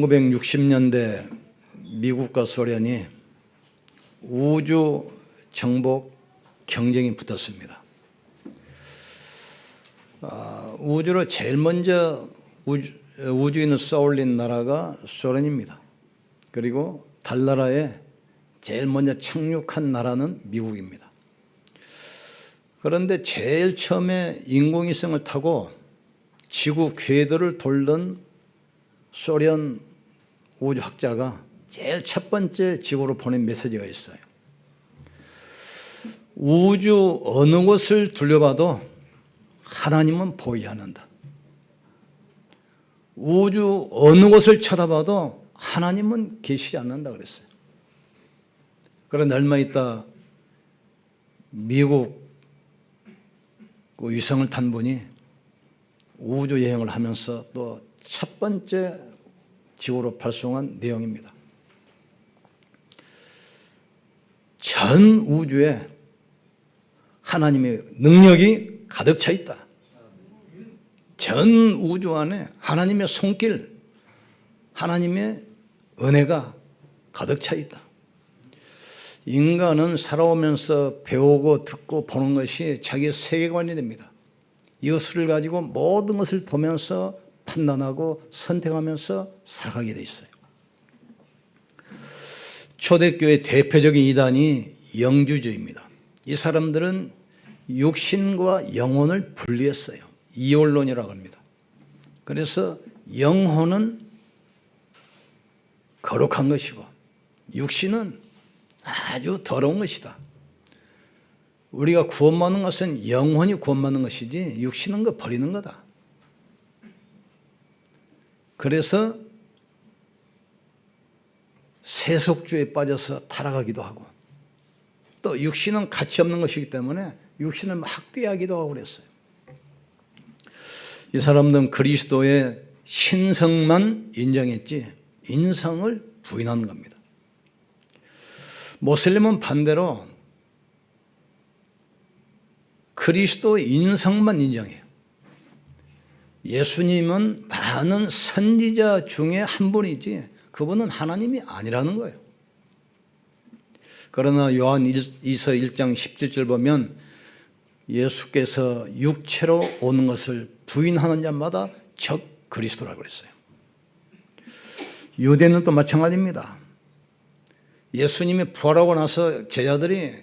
1960년대 미국과 소련이 우주 정복 경쟁이 붙었습니다. 우주로 제일 먼저 우주인을 쏘올린 나라가 소련입니다. 그리고 달나라에 제일 먼저 착륙한 나라는 미국입니다. 그런데 제일 처음에 인공위성을 타고 지구 궤도를 돌던 소련 우주학자가 제일 첫 번째 지구로 보낸 메시지가 있어요. 우주 어느 곳을 둘러봐도 하나님은 보이지 않는다. 우주 어느 곳을 쳐다봐도 하나님은 계시지 않는다 그랬어요. 그런데 얼마 있다 미국 위성을 탄 분이 우주 여행을 하면서 또 첫 번째 지구로 발송한 내용입니다. 전 우주에 하나님의 능력이 가득 차 있다. 전 우주 안에 하나님의 손길, 하나님의 은혜가 가득 차 있다. 인간은 살아오면서 배우고 듣고 보는 것이 자기의 세계관이 됩니다. 이것을 가지고 모든 것을 보면서 판단하고 선택하면서 살아가게 돼 있어요. 초대교회 대표적인 이단이 영주주의입니다. 이 사람들은 육신과 영혼을 분리했어요. 이원론이라고 합니다. 그래서 영혼은 거룩한 것이고 육신은 아주 더러운 것이다. 우리가 구원받는 것은 영혼이 구원받는 것이지 육신은 거 버리는 거다. 그래서 세속주의에 빠져서 타락하기도 하고 또 육신은 가치 없는 것이기 때문에 육신을 막 학대하기도 하고 그랬어요. 이 사람들은 그리스도의 신성만 인정했지 인성을 부인하는 겁니다. 모슬림은 반대로 그리스도의 인성만 인정해요. 예수님은 많은 선지자 중에 한 분이지 그분은 하나님이 아니라는 거예요. 그러나 요한 2서 1장 17절 보면 예수께서 육체로 오는 것을 부인하는 자마다 적 그리스도라고 그랬어요. 유대는 또 마찬가지입니다. 예수님이 부활하고 나서 제자들이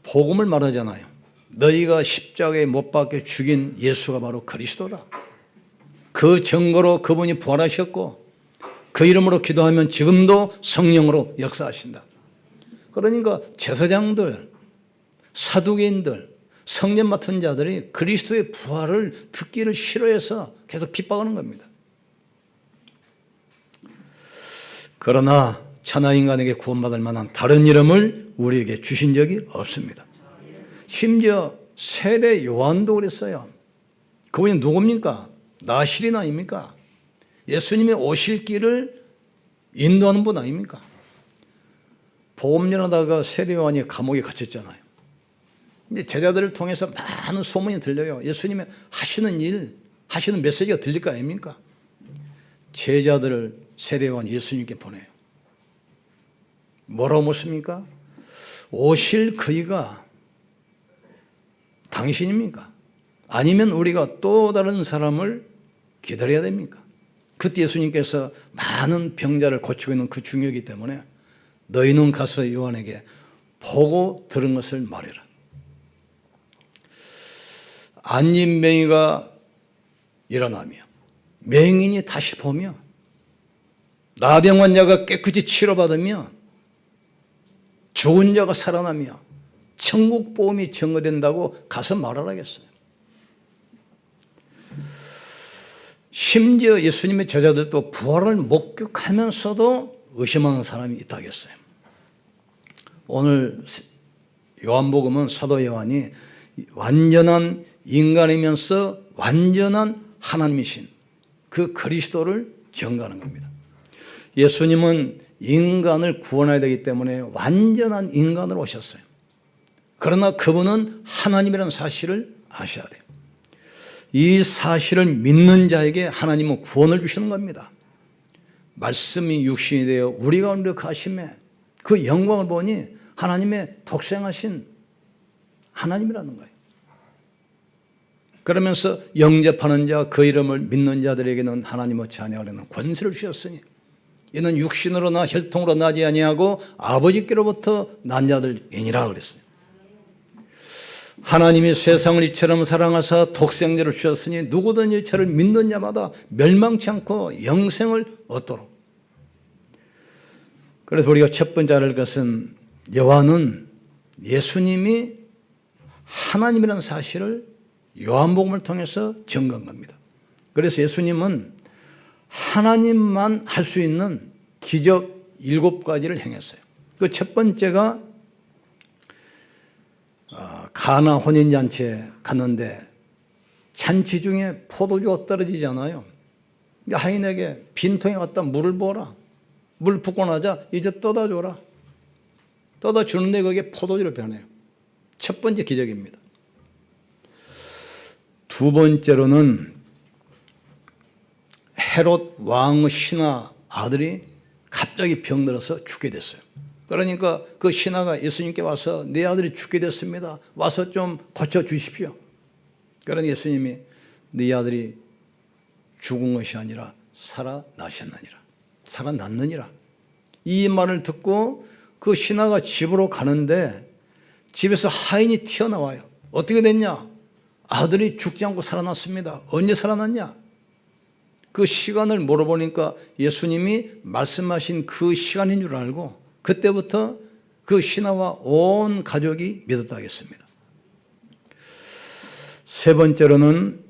복음을 말하잖아요. 너희가 십자가에 못 박혀 죽인 예수가 바로 그리스도다. 그 증거로 그분이 부활하셨고 그 이름으로 기도하면 지금도 성령으로 역사하신다. 그러니까 제사장들, 사두개인들, 성전 맡은 자들이 그리스도의 부활을 듣기를 싫어해서 계속 핍박하는 겁니다. 그러나 천하 인간에게 구원받을 만한 다른 이름을 우리에게 주신 적이 없습니다. 심지어 세례 요한도 그랬어요. 그분이 누굽니까? 나실인 아닙니까? 예수님이 오실 길을 인도하는 분 아닙니까? 복음 전하다가 세례 요한이 감옥에 갇혔잖아요. 근데 제자들을 통해서 많은 소문이 들려요. 예수님의 하시는 일, 하시는 메시지가 들릴 거 아닙니까? 제자들을 세례 요한 예수님께 보내요. 뭐라고 묻습니까? 오실 그이가 당신입니까? 아니면 우리가 또 다른 사람을 기다려야 됩니까? 그때 예수님께서 많은 병자를 고치고 있는 그 중요이기 때문에 너희는 가서 요한에게 보고 들은 것을 말해라. 앉은 맹인가 일어나며 맹인이 다시 보며 나병 환자가 깨끗이 치료받으며 죽은 자가 살아나며 천국 복음이 증거된다고 가서 말하라겠어요. 심지어 예수님의 제자들도 부활을 목격하면서도 의심하는 사람이 있다겠어요. 오늘 요한복음은 사도 요한이 완전한 인간이면서 완전한 하나님이신 그 그리스도를 증거하는 겁니다. 예수님은 인간을 구원해야 되기 때문에 완전한 인간으로 오셨어요. 그러나 그분은 하나님이라는 사실을 아셔야 돼요. 이 사실을 믿는 자에게 하나님은 구원을 주시는 겁니다. 말씀이 육신이 되어 우리 가운데 거하심에 그 영광을 보니 하나님의 독생하신 하나님이라는 거예요. 그러면서 영접하는 자, 그 이름을 믿는 자들에게는 하나님의 자녀라는 권세를 주셨으니 이는 육신으로 나 혈통으로 나지 아니하고 아버지께로부터 난 자들이니라 그랬어요. 하나님이 세상을 이처럼 사랑하사 독생자를 주셨으니 누구든지 저를 믿는 자마다 멸망치 않고 영생을 얻도록. 그래서 우리가 첫 번째 알 것은 요한은 예수님이 하나님이라는 사실을 요한복음을 통해서 증거한 겁니다. 그래서 예수님은 하나님만 할 수 있는 기적 7가지를 행했어요. 그 첫 번째가 가나 혼인잔치에 갔는데 잔치 중에 포도주가 떨어지잖아요. 하인에게 빈통에 갖다 물을 부어라. 물 붓고 나자 이제 떠다 줘라. 떠다 주는데 그게 포도주로 변해요. 첫 번째 기적입니다. 두 번째로는 헤롯 왕의 신하 아들이 갑자기 병들어서 죽게 됐어요. 그러니까 그 신하가 예수님께 와서 내 아들이 죽게 됐습니다. 와서 좀 고쳐주십시오. 그러니 예수님이 네 아들이 죽은 것이 아니라 살아나셨느니라. 살아났느니라. 이 말을 듣고 그 신하가 집으로 가는데 집에서 하인이 튀어나와요. 어떻게 됐냐? 아들이 죽지 않고 살아났습니다. 언제 살아났냐? 그 시간을 물어보니까 예수님이 말씀하신 그 시간인 줄 알고 그때부터 그 신하와 온 가족이 믿었다 하겠습니다. 세 번째로는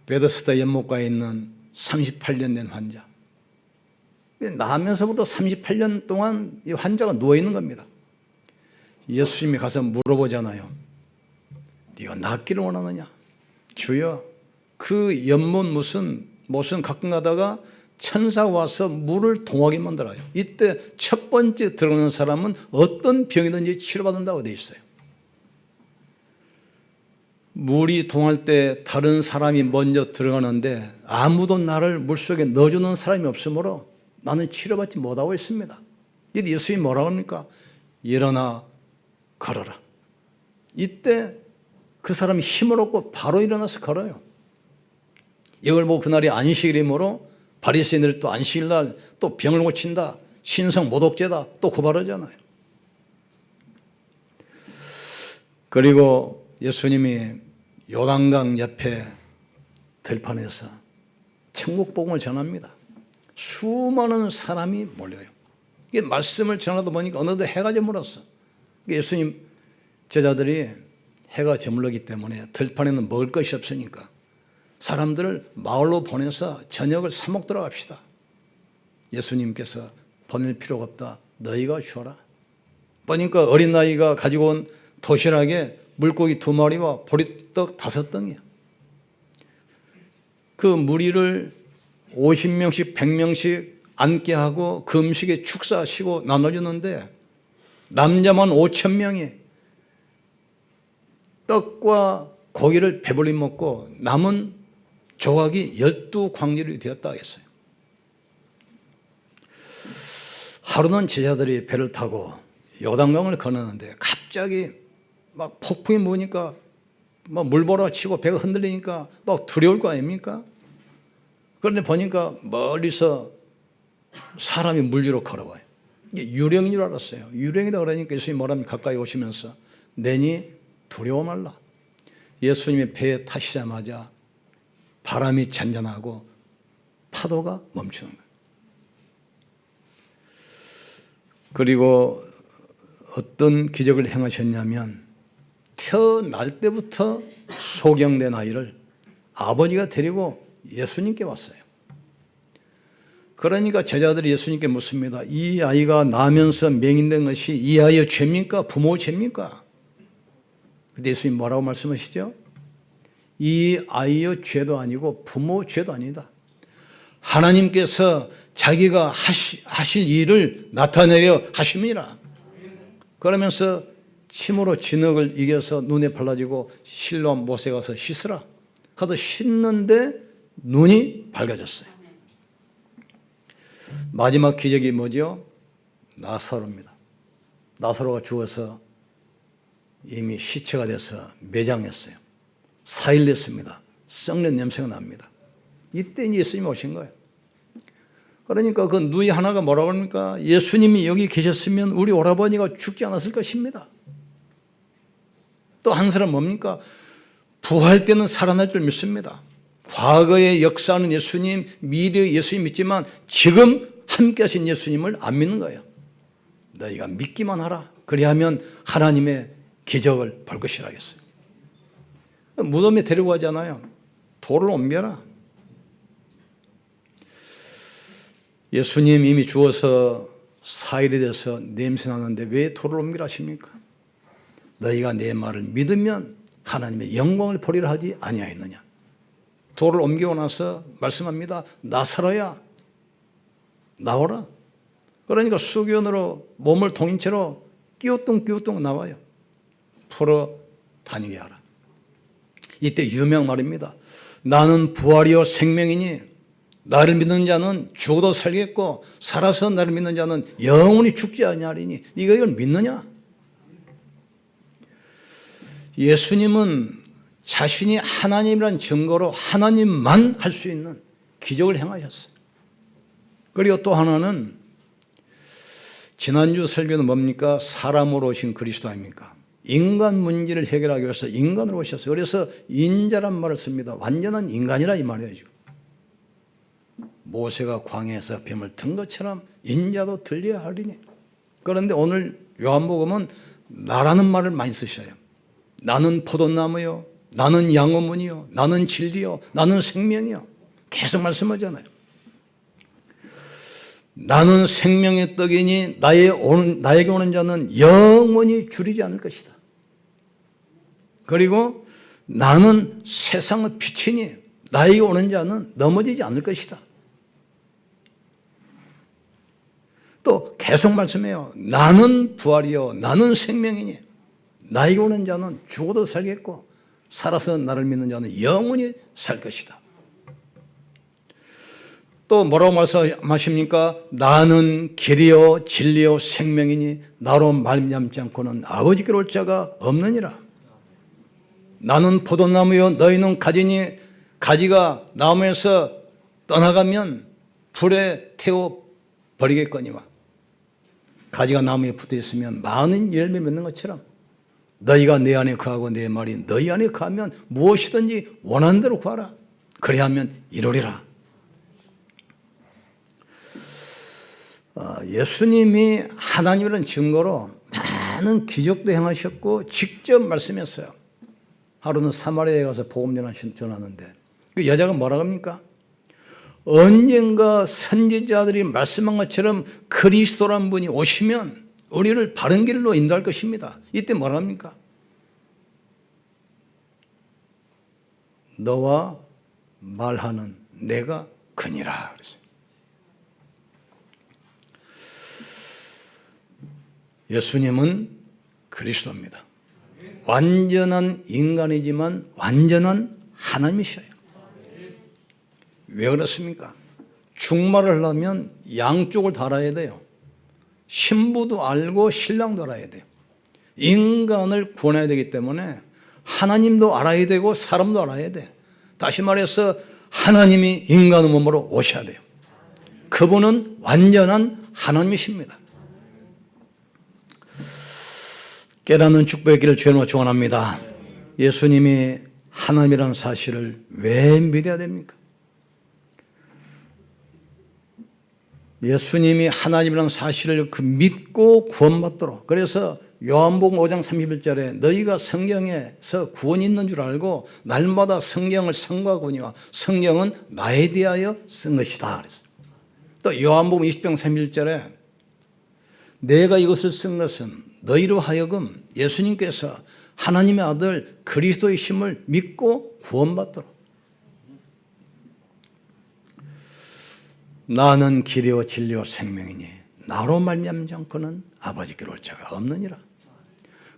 베데스다 연못가에 있는 38년 된 환자. 나면서부터 38년 동안 이 환자가 누워있는 겁니다. 예수님이 가서 물어보잖아요. 네가 낫기를 원하느냐? 주여, 그 연못 무슨 가끔 가다가 천사가 와서 물을 동하게 만들어요. 이때 첫 번째 들어가는 사람은 어떤 병이든지 치료받는다고 되어 있어요. 물이 동할 때 다른 사람이 먼저 들어가는데 아무도 나를 물속에 넣어주는 사람이 없으므로 나는 치료받지 못하고 있습니다. 이때 예수님이 뭐라고 합니까? 일어나 걸어라. 이때 그 사람이 힘을 얻고 바로 일어나서 걸어요. 이걸 보고 그날이 안식일이므로 바리새인들이 또 안식일날 또 병을 고친다, 신성 모독죄다 또 고발하잖아요. 그리고 예수님이 요단강 옆에 들판에서 천국 복음을 전합니다. 수많은 사람이 몰려요. 이게 말씀을 전하다 보니까 어느덧 해가 저물었어. 예수님 제자들이 해가 저물렀기 때문에 들판에는 먹을 것이 없으니까 사람들을 마을로 보내서 저녁을 사 먹도록 합시다. 예수님께서 보낼 필요가 없다. 너희가 쉬어라. 보니까 어린 아이가 가지고 온 도시락에 물고기 2마리와 보리떡 5덩이야. 그 무리를 50명씩 100명씩 앉게 하고 그 음식에 축사하시고 나눠주는데 남자만 5,000명이 떡과 고기를 배불리 먹고 남은 조각이 12광렬이 되었다 하겠어요. 하루는 제자들이 배를 타고 요단강을 건너는데 갑자기 막 폭풍이 부으니까 막 물몰아치고 배가 흔들리니까 막 두려울 거 아닙니까? 그런데 보니까 멀리서 사람이 물주로 걸어와요. 이게 유령인 줄 알았어요. 유령이다 그러니까 예수님이 뭐랍니까? 가까이 오시면서 내니 두려워 말라. 예수님이 배에 타시자마자 바람이 잔잔하고 파도가 멈추는 거예요. 그리고 어떤 기적을 행하셨냐면 태어날 때부터 소경된 아이를 아버지가 데리고 예수님께 왔어요. 그러니까 제자들이 예수님께 묻습니다. 이 아이가 나면서 맹인된 것이 이 아이의 죄입니까? 부모의 죄입니까? 근데 예수님 뭐라고 말씀하시죠? 이 아이의 죄도 아니고 부모의 죄도 아니다. 하나님께서 자기가 하실 일을 나타내려 하심이라. 그러면서 침으로 진흙을 이겨서 눈에 발라지고 실로 못에 가서 씻으라. 가서 씻는데 눈이 밝아졌어요. 마지막 기적이 뭐죠? 나사로입니다. 나사로가 죽어서 이미 시체가 돼서 매장했어요. 4일 됐습니다. 썩는 냄새가 납니다. 이때 예수님이 오신 거예요. 그러니까 그 누이 하나가 뭐라고 합니까? 예수님이 여기 계셨으면 우리 오라버니가 죽지 않았을 것입니다. 또 한 사람 뭡니까? 부활 때는 살아날 줄 믿습니다. 과거의 역사하는 예수님, 미래의 예수님 믿지만 지금 함께 하신 예수님을 안 믿는 거예요. 너희가 믿기만 하라. 그리하면 하나님의 기적을 볼 것이라 하겠어요. 무덤에 데리고 가잖아요. 돌을 옮겨라. 예수님 이미 죽어서 4일이 돼서 냄새 나는데 왜 돌을 옮기라 하십니까? 너희가 내 말을 믿으면 하나님의 영광을 보리라 하지 아니하였느냐. 돌을 옮기고 나서 말씀합니다. 나사로야 나오라. 그러니까 수견으로 몸을 동인 채로 끼우뚱 나와요. 풀어 다니게 하라. 이때 유명 말입니다. 나는 부활이요 생명이니 나를 믿는 자는 죽어도 살겠고 살아서 나를 믿는 자는 영원히 죽지 아니하리니 네가 이걸 믿느냐? 예수님은 자신이 하나님이라는 증거로 하나님만 할 수 있는 기적을 행하셨어요. 그리고 또 하나는 지난주 설교는 뭡니까? 사람으로 오신 그리스도 아닙니까? 인간 문제를 해결하기 위해서 인간으로 오셨어요. 그래서 인자란 말을 씁니다. 완전한 인간이라 이 말이에요. 모세가 광야에서 뱀을 든 것처럼 인자도 들려야 하리니. 그런데 오늘 요한복음은 나라는 말을 많이 쓰셔요. 나는 포도나무요, 나는 양어문이요, 나는 진리요, 나는 생명이요. 계속 말씀하잖아요. 나는 생명의 떡이니 나에게 오는 자는 영원히 줄이지 않을 것이다. 그리고 나는 세상의 빛이니 나에게 오는 자는 넘어지지 않을 것이다. 또 계속 말씀해요. 나는 부활이요 나는 생명이니 나에게 오는 자는 죽어도 살겠고 살아서 나를 믿는 자는 영원히 살 것이다. 또 뭐라고 말씀하십니까? 나는 길이요 진리요 생명이니 나로 말미암지 않고는 아버지께로 올 자가 없느니라. 나는 포도나무요 너희는 가지니 가지가 나무에서 떠나가면 불에 태워 버리겠거니와 가지가 나무에 붙어 있으면 많은 열매 맺는 것처럼 너희가 내 안에 거하고 내 말이 너희 안에 거하면 무엇이든지 원하는 대로 구하라. 그래야 하면 이루리라. 예수님이 하나님이라는 증거로 많은 기적도 행하셨고 직접 말씀했어요. 하루는 사마리아에 가서 복음 전하는데 그 여자가 뭐라고 합니까? 언젠가 선지자들이 말씀한 것처럼 그리스도란 분이 오시면 우리를 바른 길로 인도할 것입니다. 이때 뭐라 합니까? 너와 말하는 내가 그니라 그랬어요. 예수님은 그리스도입니다. 완전한 인간이지만 완전한 하나님이셔요. 왜 그렇습니까? 중말을 하려면 양쪽을 다 알아야 돼요. 신부도 알고 신랑도 알아야 돼요. 인간을 구원해야 되기 때문에 하나님도 알아야 되고 사람도 알아야 돼. 다시 말해서 하나님이 인간의 몸으로 오셔야 돼요. 그분은 완전한 하나님이십니다. 깨닫는 축복의 길을 주님으로 축원합니다. 예수님이 하나님이라는 사실을 왜 믿어야 됩니까? 예수님이 하나님이라는 사실을 믿고 구원받도록. 그래서 요한복음 5장 31절에 너희가 성경에서 구원이 있는 줄 알고 날마다 성경을 상고하거니와 성경은 나에 대하여 쓴 것이다. 또 요한복음 20장 31절에 내가 이것을 쓴 것은 너희로 하여금 예수님께서 하나님의 아들 그리스도의 심을 믿고 구원받도록. 나는 길이요 진리요 생명이니 나로 말미암지 않고는 아버지께로 올 자가 없느니라.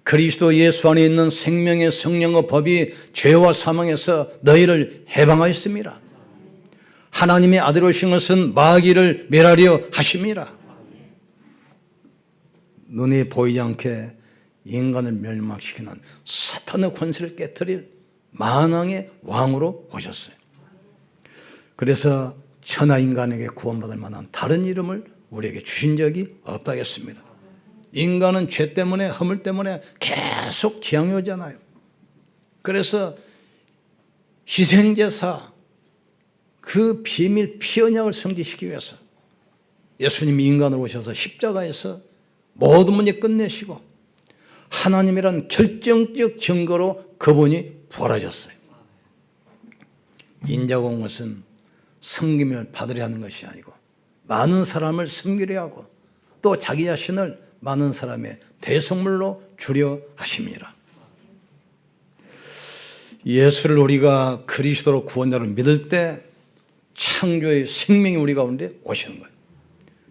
그리스도 예수 안에 있는 생명의 성령의 법이 죄와 사망에서 너희를 해방하였습니다. 하나님의 아들 오신 것은 마귀를 멸하려 하심이라. 눈에 보이지 않게 인간을 멸망시키는 사탄의 권세를 깨뜨릴 만왕의 왕으로 오셨어요. 그래서 천하 인간에게 구원받을 만한 다른 이름을 우리에게 주신 적이 없다겠습니다. 인간은 죄 때문에, 허물 때문에 계속 재앙이 오잖아요. 그래서 희생제사, 그 비밀 피언약을 성취시키기 위해서 예수님이 인간으로 오셔서 십자가에서 모든 문제 끝내시고 하나님이란 결정적 증거로 그분이 부활하셨어요. 인자가 온 것은 섬김을 받으려 하는 것이 아니고 많은 사람을 섬기려 하고 또 자기 자신을 많은 사람의 대속물로 주려 하심이라. 예수를 우리가 그리스도로 구원자로 믿을 때 창조의 생명이 우리 가운데 오시는 거예요.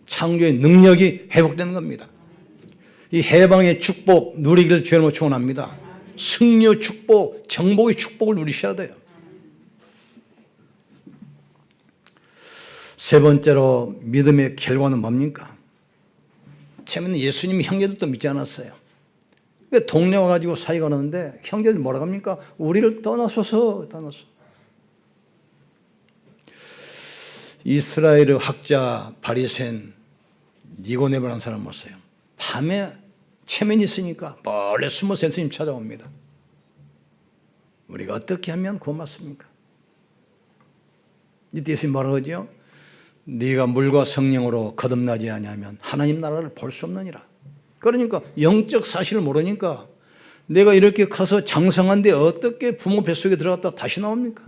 창조의 능력이 회복되는 겁니다. 이 해방의 축복 누리기를 주님으로 축원합니다. 승리의 축복, 정복의 축복을 누리셔야 돼요. 세 번째로 믿음의 결과는 뭡니까? 처음에는 예수님이 형제들도 믿지 않았어요. 동네 와가지고 사이가 나는데 형제들 뭐라고 합니까? 우리를 떠나소서. 이스라엘의 학자 바리새인 니고데모라는 사람 왔어요. 밤에 체면이 있으니까 몰래 숨어서 예수님 찾아옵니다. 우리가 어떻게 하면 구원받습니까? 이때 예수님 뭐라고 하죠? 네가 물과 성령으로 거듭나지 아니하면 하나님 나라를 볼 수 없느니라. 그러니까 영적 사실을 모르니까 내가 이렇게 커서 장성한데 어떻게 부모 뱃속에 들어갔다 다시 나옵니까?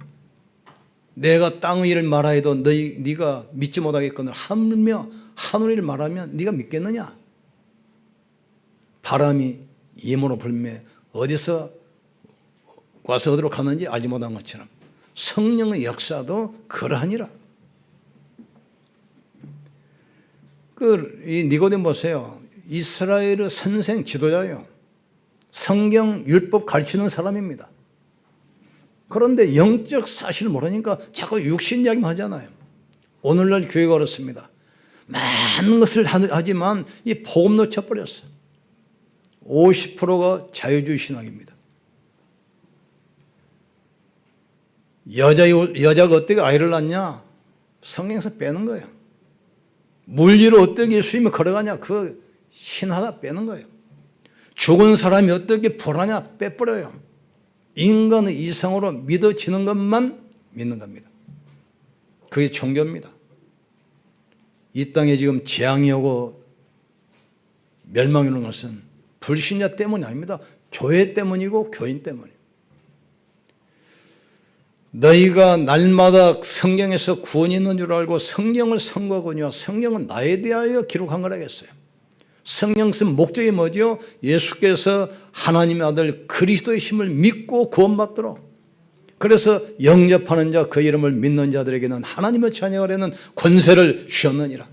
내가 땅의 일을 말하여도 네가 믿지 못하겠거늘 하물며 하늘의 일을 말하면 네가 믿겠느냐? 바람이 임으로 불매 어디서 와서 어디로 가는지 알지 못한 것처럼 성령의 역사도 그러하니라. 이 니고데모 보세요. 이스라엘의 선생 지도자예요. 성경 율법 가르치는 사람입니다. 그런데 영적 사실을 모르니까 자꾸 육신 이야기만 하잖아요. 오늘날 교회가 그렇습니다. 많은 것을 하지만 이 복음 놓쳐버렸어요. 50%가 자유주의 신학입니다. 여자가 어떻게 아이를 낳냐? 성경에서 빼는 거예요. 물리로 어떻게 예수님이 걸어가냐? 그거 신하다 빼는 거예요. 죽은 사람이 어떻게 부활하냐? 빼버려요. 인간의 이성으로 믿어지는 것만 믿는 겁니다. 그게 종교입니다. 이 땅에 지금 재앙이 오고 멸망이 오는 것은 불신자 때문이 아닙니다. 교회 때문이고 교인 때문이에요. 너희가 날마다 성경에서 구원이 있는 줄 알고 성경을 선고하거니와 성경은 나에 대하여 기록한 거라겠어요. 성경 쓴 목적이 뭐죠? 예수께서 하나님의 아들 그리스도의 힘을 믿고 구원받도록. 그래서 영접하는 자 그 이름을 믿는 자들에게는 하나님의 자녀가 되는 권세를 주셨느니라.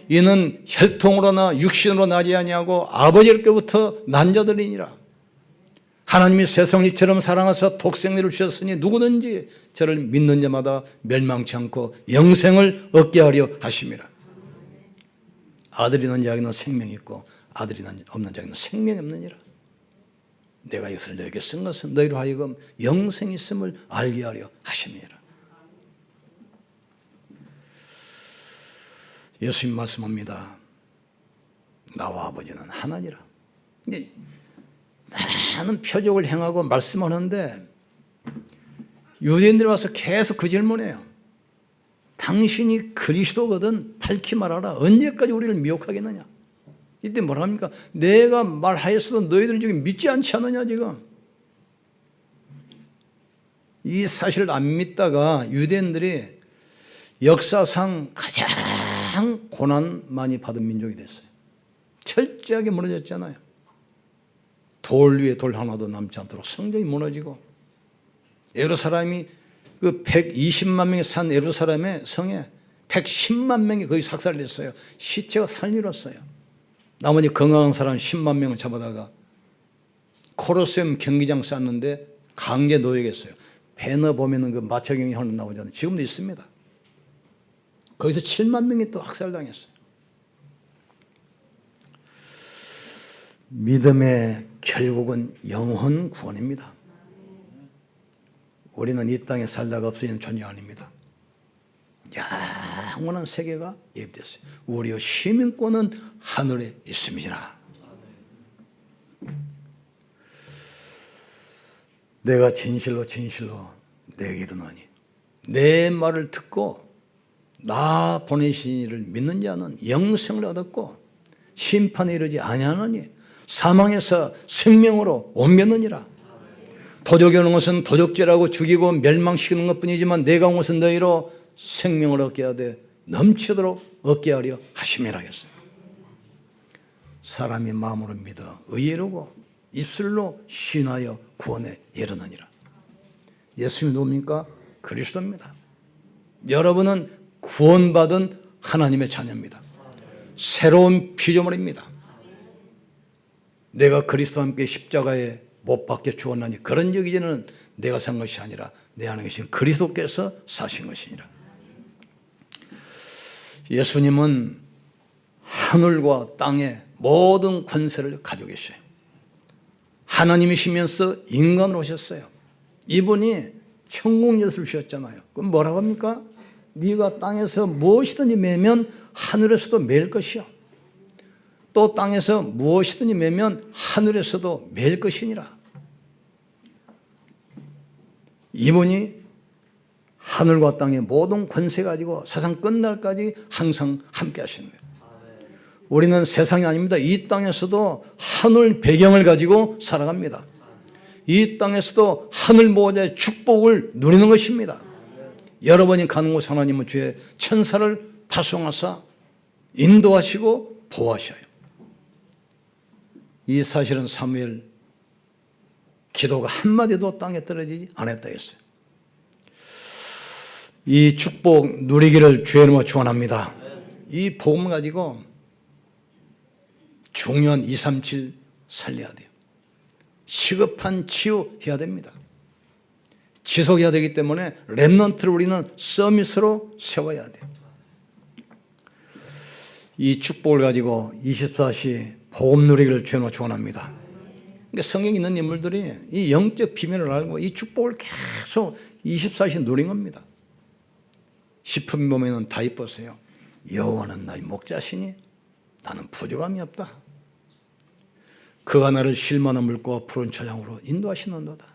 이는 혈통으로나 육신으로 나지 아니하고 아버지께로부터 난 자들이니라. 하나님이 세상을 이처럼 사랑하사 독생자를 주셨으니 누구든지 저를 믿는 자마다 멸망치 않고 영생을 얻게 하려 하심이라. 아들이 있는 자에게는 생명이 있고 아들이 없는 자에게는 생명이 없느니라. 내가 이것을 너에게 쓴 것은 너희로 하여금 영생이 있음을 알게 하려 하심이라. 예수님 말씀합니다. 나와 아버지는 하나니라. 많은 표적을 행하고 말씀하는데 유대인들이 와서 계속 그 질문해요. 당신이 그리스도거든 밝히 말하라. 언제까지 우리를 미혹하겠느냐? 이때 뭐라 합니까? 내가 말하였어도 너희들 지금 믿지 않지 않느냐 지금. 이 사실을 안 믿다가 유대인들이 역사상 가장 고난 많이 받은 민족이 됐어요. 철저하게 무너졌잖아요. 돌 위에 돌 하나도 남지 않도록 성전이 무너지고 예루살렘이 그 120만 명이 산 예루살렘의 성에 110만 명이 거의 삭살됐어요. 시체가 살리렀어요. 나머지 건강한 사람 10만 명을 잡아다가 코로세움 경기장 쌌는데 강제 노예겠어요. 배너 보면은 그 마차경이 하나 나오잖아요. 지금도 있습니다. 거기서 7만 명이 또 학살당했어요. 믿음의 결국은 영혼 구원입니다. 우리는 이 땅에 살다가 없어지는 존재가 아닙니다. 영원한 세계가 예비됐어요. 우리의 시민권은 하늘에 있습니다. 내가 진실로 내게 이르노니 내 말을 듣고 나 보내신 이를 믿는 자는 영생을 얻었고 심판에 이르지 아니하느니 사망에서 생명으로 옮겼느니라. 도적이 오는 것은 도적질하고 죽이고 멸망시키는 것뿐이지만 내가 온 것은 너희로 생명을 얻게 하되 넘치도록 얻게 하려 하심이라 했어요. 사람이 마음으로 믿어 의로 입술로 신하여 구원에 이르느니라. 예수님이 누굽니까? 그리스도입니다. 여러분은 구원받은 하나님의 자녀입니다. 새로운 피조물입니다. 내가 그리스도와 함께 십자가에 못 박혀 죽었나니 그런 적 이제는 내가 산 것이 아니라 내 안에 계신 그리스도께서 사신 것이니라. 예수님은 하늘과 땅의 모든 권세를 가지고 계셔요. 하나님이시면서 인간으로 오셨어요. 이분이 천국 예수를 주셨잖아요. 그럼 뭐라고 합니까? 네가 땅에서 무엇이든지 매면 하늘에서도 매일 것이요. 또 땅에서 무엇이든지 매면 하늘에서도 매일 것이니라. 이분이 하늘과 땅의 모든 권세 가지고 세상 끝날까지 항상 함께 하시는 거예요. 우리는 세상이 아닙니다. 이 땅에서도 하늘 배경을 가지고 살아갑니다. 이 땅에서도 하늘 보호자의 축복을 누리는 것입니다. 여러분이 가는 곳 하나님은 주의 천사를 파송하사 인도하시고 보호하셔요. 이 사실은 사무엘 기도가 한마디도 땅에 떨어지지 않았다 했어요. 이 축복 누리기를 주의 이름으로 축원합니다. 이 복음을 가지고 중요한 237 살려야 돼요. 시급한 치유해야 됩니다. 지속해야 되기 때문에 렘넌트를 우리는 서밋으로 세워야 돼요. 이 축복을 가지고 24시 복음 누리기를 주여 축원합니다. 그러니까 성경에 있는 인물들이 이 영적 비밀을 알고 이 축복을 계속 24시 누린 겁니다. 시편 보면은 다윗 보세요. 여호와는 나의 목자시니 나는 부족함이 없다. 그가 나를 쉴만한 물과 푸른 초장으로 인도하시는도다.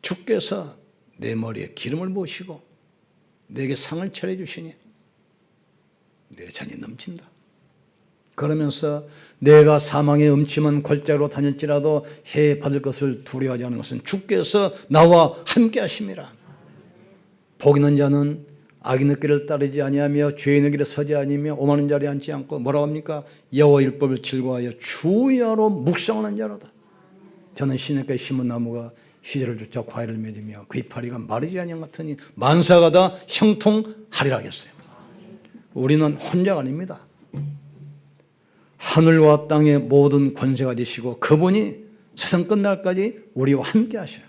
주께서 내 머리에 기름을 부으시고 내게 상을 차려주시니 내 잔이 넘친다. 그러면서 내가 사망의 음침한 골짜기로 다닐지라도 해에 받을 것을 두려워하지 않는 것은 주께서 나와 함께 하심이라. 복 있는 자는 악인의 길을 따르지 아니하며 죄인의 길에 서지 아니며 오만한 자리에 앉지 않고 뭐라고 합니까? 여호와 율법을 즐거워하여 주야로 묵상하는 자로다. 저는 시냇가에 심은 나무가 희재를 주자 과일을 맺으며 그 이파리가 마르지 아니한 같으니 만사가 다 형통하리라 하겠어요. 우리는 혼자가 아닙니다. 하늘과 땅의 모든 권세가 되시고 그분이 세상 끝날까지 우리와 함께 하셔요.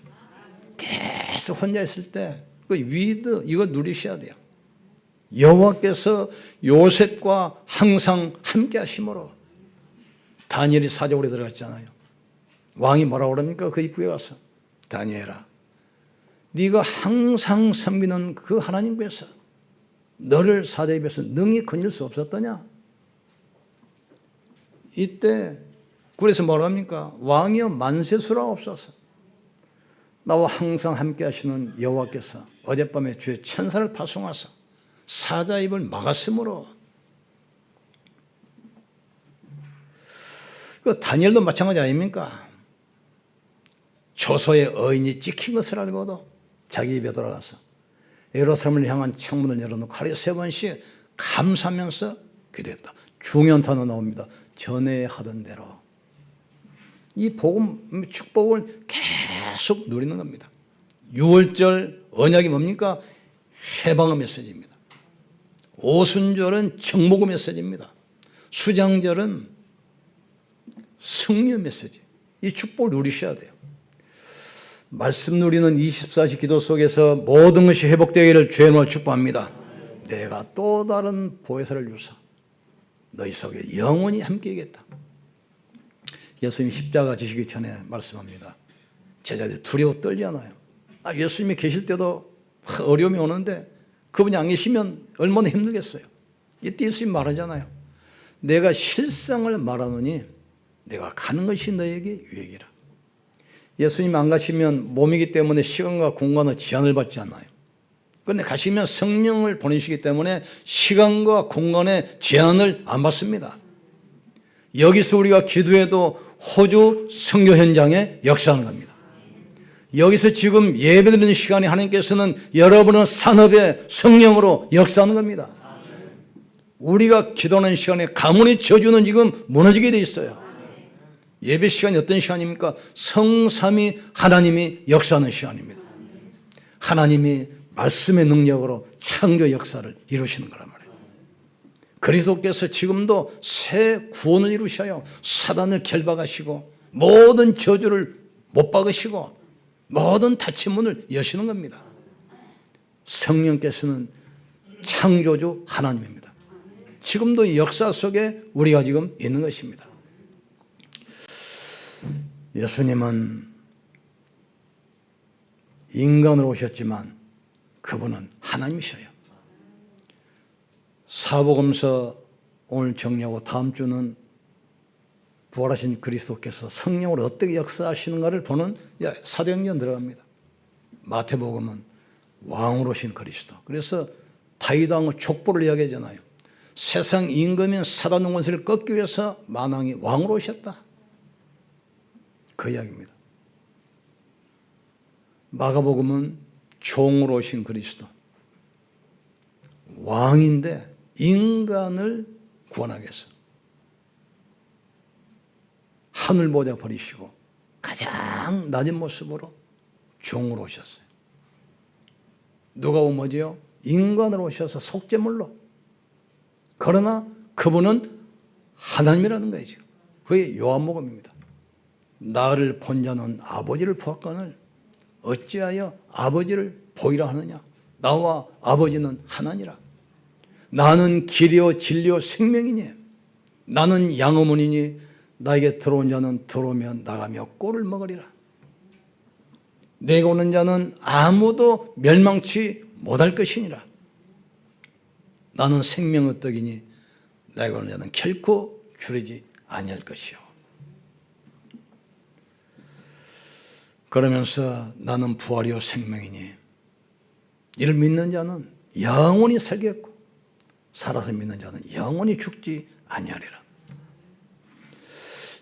계속 혼자 있을 때 그 위드 이거 누리셔야 돼요. 여호와께서 요셉과 항상 함께 하심으로 다니엘이 사자굴에 들어갔잖아요. 왕이 뭐라고 그럽니까? 그 입구에 가서 다니엘아 네가 항상 섬기는 그 하나님께서 너를 사자 입에서 능히 건질 수 없었더냐? 이때 그래서 뭐라 합니까? 왕이여 만세수라 없소서. 나와 항상 함께 하시는 여호와께서 어젯밤에 주의 천사를 파송하사 사자 입을 막았으므로 그 다니엘도 마찬가지 아닙니까? 조소의 어인이 찍힌 것을 알고도 자기 입에 돌아가서 예루살렘을 향한 창문을 열어놓고 하루에 3번씩 감사하면서 기도했다. 중요한 단어 나옵니다. 전에 하던 대로. 이 복음 축복을 계속 누리는 겁니다. 6월절 언약이 뭡니까? 해방의 메시지입니다. 오순절은 정복의 메시지입니다. 말씀 누리는 24시 기도 속에서 모든 것이 회복되기를 주의 이름으로 축복합니다. 내가 또 다른 보혜사를 주사 너희 속에 영원히 함께하겠다. 예수님이 십자가 지시기 전에 말씀합니다. 제자들이 두려워 떨잖아요. 예수님이 계실 때도 어려움이 오는데 그분이 안 계시면 얼마나 힘들겠어요. 이때 예수님이 말하잖아요. 내가 실상을 말하노니 내가 가는 것이 너에게 유익이라. 예수님 안 가시면 몸이기 때문에 시간과 공간의 제한을 받지 않아요. 그런데 가시면 성령을 보내시기 때문에 시간과 공간의 제한을 안 받습니다. 여기서 우리가 기도해도 호주 선교 현장에 역사하는 겁니다. 여기서 지금 예배드리는 시간에 하나님께서는 여러분의 산업에 성령으로 역사하는 겁니다. 우리가 기도하는 시간에 가문의 저주는 지금 무너지게 돼 있어요. 예배 시간이 어떤 시간입니까? 성삼위 하나님이 역사하는 시간입니다. 하나님이 말씀의 능력으로 창조 역사를 이루시는 거란 말이에요. 그리스도께서 지금도 새 구원을 이루셔요. 사단을 결박하시고 모든 저주를 못 박으시고 모든 닫힌 문을 여시는 겁니다. 성령께서는 창조주 하나님입니다. 지금도 이 역사 속에 우리가 지금 있는 것입니다. 예수님은 인간으로 오셨지만 그분은 하나님이셔요. 사복음서 오늘 정리하고 다음 주는 부활하신 그리스도께서 성령으로 어떻게 역사하시는가를 보는 사도행전 들어갑니다. 마태복음은 왕으로 오신 그리스도. 그래서 다윗 왕의 족보를 이야기하잖아요. 세상 임금인 사단 권세를 꺾기 위해서 만왕이 왕으로 오셨다. 그 이야기입니다. 마가복음은 종으로 오신 그리스도. 왕인데 인간을 구원하기 위해서 하늘 보좌 버리시고 가장 낮은 모습으로 종으로 오셨어요. 누가 뭐지요? 인간으로 오셔서 속죄물로. 그러나 그분은 하나님이라는 거예요. 지금. 그게 요한복음입니다. 나를 본 자는 아버지를 보았거늘 어찌하여 아버지를 보이라 하느냐. 나와 아버지는 하나니라. 나는 길이요 진리요 생명이니 나는 양어문이니 나에게 들어온 자는 들어오면 나가며 꼴을 먹으리라. 내가 오는 자는 아무도 멸망치 못할 것이니라. 나는 생명의 떡이니 나에게 오는 자는 결코 줄이지 아니할 것이요. 그러면서 나는 부활이요 생명이니 이를 믿는 자는 영원히 살겠고 살아서 믿는 자는 영원히 죽지 아니하리라.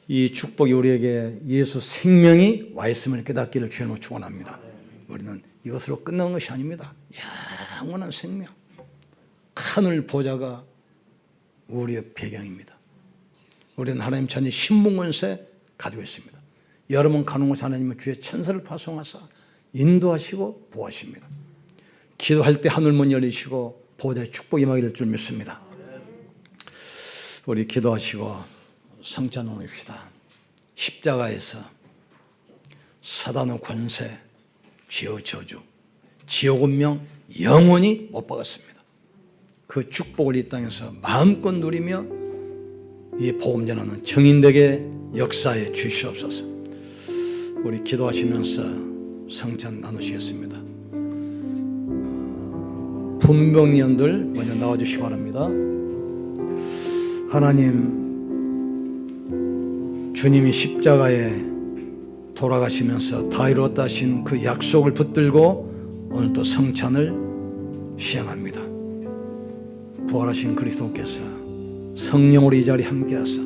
이 축복이 우리에게 예수 생명이 와 있음을 깨닫기를 주님으로 축원합니다. 우리는 이것으로 끝나는 것이 아닙니다. 영원한 생명, 하늘 보좌가 우리의 배경입니다. 우리는 하나님 자녀 신분권세 가지고 있습니다. 여러분 가는 곳에 하나님은 주의 천사를 파송하사 인도하시고 보호하십니다. 기도할 때 하늘문 열리시고 보호자의 축복이 임하게 될 줄 믿습니다. 우리 기도하시고 성찬 나눕시다. 십자가에서 사단의 권세, 죄의 저주, 지옥 운명 영원히 못 박았습니다. 그 축복을 이 땅에서 마음껏 누리며 이 복음 전하는 증인되게 역사에 주시옵소서. 우리 기도하시면서 성찬 나누시겠습니다. 분명위원들 먼저 나와주시기 바랍니다. 하나님, 주님이 십자가에 돌아가시면서 다 이루었다 하신 그 약속을 붙들고 오늘 또 성찬을 시행합니다. 부활하신 그리스도께서 성령으로 이 자리에 함께하사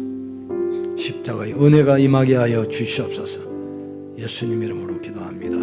십자가의 은혜가 임하게 하여 주시옵소서. 예수님 이름으로 기도합니다.